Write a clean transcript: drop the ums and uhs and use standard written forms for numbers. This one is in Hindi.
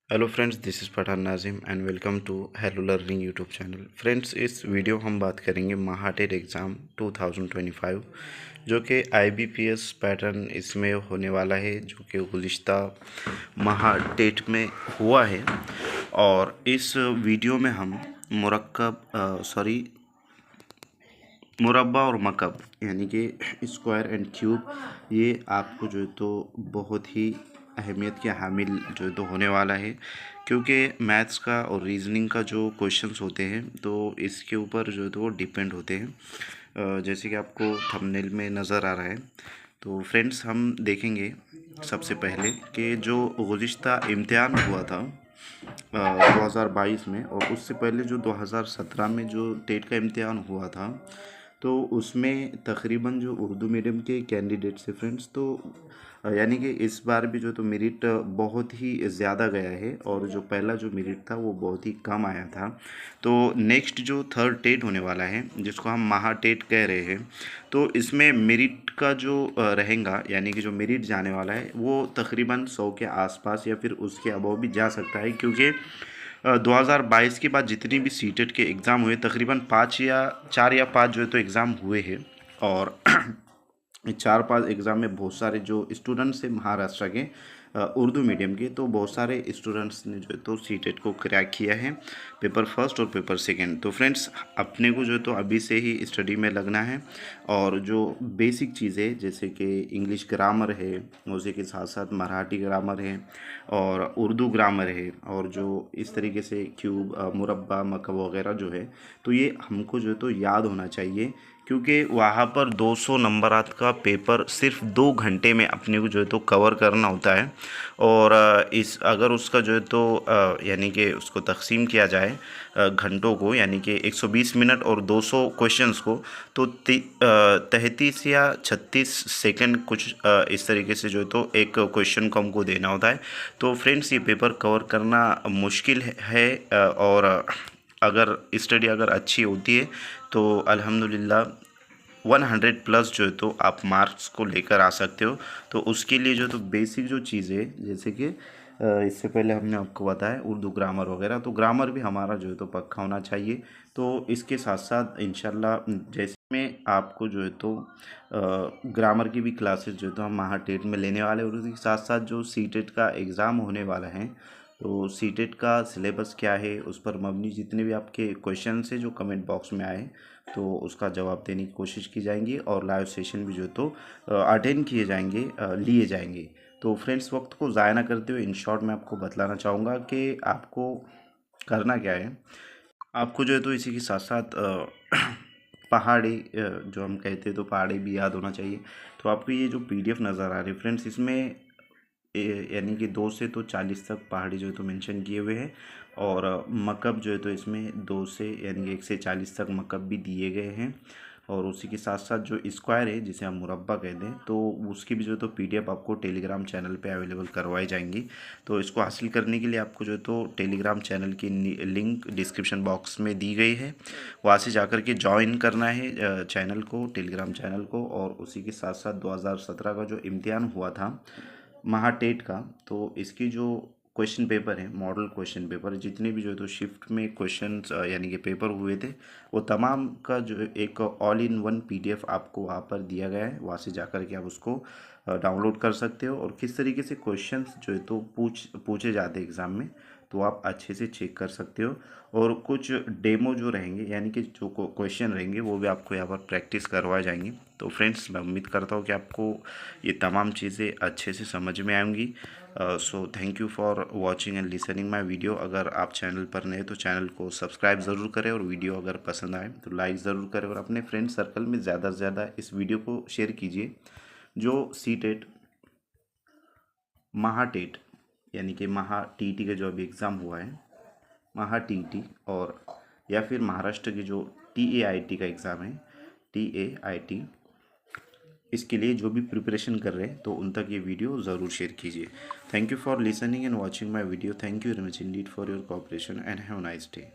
Hello friends, this is Pathan Nazim and welcome to hello learning YouTube channel. Friends, इस वीडियो हम बात करेंगे महाटेट एग्ज़ाम 2025 जो कि आईबीपीएस पैटर्न इसमें होने वाला है, जो कि गुज़िश्ता महाटेट में हुआ है। और इस वीडियो में हम मुरब्बा और मकब यानी कि स्क्वायर एंड क्यूब, ये आपको जो है तो बहुत ही अहमियत के हामिल जो है तो होने वाला है, क्योंकि मैथ्स का और रीजनिंग का जो क्वेश्चंस होते हैं तो इसके ऊपर जो है तो वो डिपेंड होते हैं। जैसे कि आपको थंबनेल में नज़र आ रहा है। तो फ्रेंड्स, हम देखेंगे सबसे पहले कि जो गुज़िश्ता इम्तिहान हुआ था 2022 में, और उससे पहले जो 2017 में जो टेट का इम्तिहान हुआ था, तो उसमें तकरीबन जो उर्दू मीडियम के कैंडिडेट्स थे फ्रेंड्स, तो यानी कि इस बार भी जो तो मेरिट बहुत ही ज़्यादा गया है, और जो पहला जो मेरिट था वो बहुत ही कम आया था। तो नेक्स्ट जो थर्ड टेट होने वाला है, जिसको हम महाटेट कह रहे हैं, तो इसमें मेरिट का जो रहेगा, यानी कि जो मेरिट जाने वाला है वो तकरीबन 100 के आसपास या फिर उसके अबव भी जा सकता है, क्योंकि 2022 के बाद जितनी भी सीटेट के एग्ज़ाम हुए, तकरीबन 4 या 5 जो है तो एग्ज़ाम हुए हैं। और 4-5 एग्ज़ाम में बहुत सारे जो स्टूडेंट्स हैं महाराष्ट्र के उर्दू मीडियम के, तो बहुत सारे स्टूडेंट्स ने जो है तो सीटेट को क्रैक किया है, पेपर फर्स्ट और पेपर सेकंड। तो फ्रेंड्स, अपने को जो है तो अभी से ही स्टडी में लगना है, और जो बेसिक चीज़ें जैसे कि इंग्लिश ग्रामर है, उसी के साथ साथ मराठी ग्रामर है और उर्दू ग्रामर है, और जो इस तरीके से क्यूब, मुरब्बा, मकब वगैरह जो है, तो ये हमको जो है तो याद होना चाहिए, क्योंकि वहाँ पर 200 नंबरात का पेपर सिर्फ 2 घंटे में अपने को जो है तो कवर करना होता है। और इस अगर उसका जो है तो यानी कि उसको तकसीम किया जाए घंटों को, यानी कि 120 मिनट और 200 क्वेश्चंस को, तो 33 या 36 सेकंड कुछ इस तरीके से जो है तो एक क्वेश्चन को हमको देना होता है। तो फ्रेंड्स, ये पेपर कवर करना मुश्किल है, और अगर स्टडी अगर अच्छी होती है तो अल्हम्दुलिल्लाह 100 प्लस जो है तो आप मार्क्स को लेकर आ सकते हो। तो उसके लिए जो तो बेसिक जो चीज़ें, जैसे कि इससे पहले हमने आपको बताया उर्दू ग्रामर वगैरह, तो ग्रामर भी हमारा जो है तो पक्का होना चाहिए। तो इसके साथ साथ इंशाल्लाह जैसे में आपको जो है तो ग्रामर की भी क्लासेस जो है तो हम महाटेट में लेने वाले हैं, और उसके साथ साथ जो सीटेट का एग्ज़ाम होने वाला है, तो सीटेट का सिलेबस क्या है, उस पर मबनी जितने भी आपके क्वेश्चन है जो कमेंट बॉक्स में आए, तो उसका जवाब देने की कोशिश की जाएंगी, और लाइव सेशन भी जो है तो अटेंड किए जाएंगे, लिए जाएंगे। तो फ्रेंड्स, वक्त को ज़ाया ना करते हुए इन शॉर्ट मैं आपको बतलाना चाहूँगा कि आपको करना क्या है। आपको जो है तो इसी के साथ साथ पहाड़ी, जो हम कहते हैं तो पहाड़ी भी याद होना चाहिए। तो आपको ये जो पीडीएफ नज़र आ रही है फ्रेंड्स, इसमें यानी कि 2 से तो 40 तक पहाड़ी जो है तो मेंशन किए हुए हैं, और मकब जो है तो इसमें 2 से यानी कि 1 से 40 तक मकब भी दिए गए हैं। और उसी के साथ साथ जो स्क्वायर है, जिसे हम मुरब्बा कहते हैं, तो उसकी भी जो है तो पीडीएफ आपको टेलीग्राम चैनल पे अवेलेबल करवाई जाएंगी। तो इसको हासिल करने के लिए आपको जो है तो टेलीग्राम चैनल की लिंक डिस्क्रिप्शन बॉक्स में दी गई है, वहाँ से जाकर के ज्वाइन करना है चैनल को, टेलीग्राम चैनल को। और उसी के साथ साथ 2017 का जो इम्तिहान हुआ था महाटेट का, तो इसकी जो क्वेश्चन पेपर है, मॉडल क्वेश्चन पेपर, जितने भी जो है तो शिफ्ट में क्वेश्चन यानी कि पेपर हुए थे, वो तमाम का जो एक ऑल इन वन पीडीएफ आपको वहाँ पर दिया गया है। वहाँ से जाकर के आप उसको डाउनलोड कर सकते हो, और किस तरीके से क्वेश्चंस जो है तो पूछे जाते हैं एग्ज़ाम में, तो आप अच्छे से चेक कर सकते हो। और कुछ डेमो जो रहेंगे, यानी कि जो क्वेश्चन रहेंगे, वो भी आपको यहाँ पर प्रैक्टिस करवाए जाएंगी। तो फ्रेंड्स, मैं उम्मीद करता हूँ कि आपको ये तमाम चीज़ें अच्छे से समझ में आएंगी। So thank you for watching and listening my video. अगर आप चैनल पर नए तो चैनल को सब्सक्राइब ज़रूर करें, और वीडियो अगर पसंद आए तो लाइक ज़रूर करें, और अपने फ्रेंड सर्कल में ज़्यादा से ज़्यादा इस वीडियो को शेयर कीजिए। जो सीटेट महाटेट यानी कि महा टीटी का जो अभी एग्ज़ाम हुआ है, महा टीटी, और या फिर महाराष्ट्र की जो टीएआईटी का एग्ज़ाम है, टीएआईटी, इसके लिए जो भी प्रिपरेशन कर रहे हैं, तो उन तक ये वीडियो ज़रूर शेयर कीजिए। Thank you for listening and watching my video. Thank you very much Indeed for your cooperation and have nice day.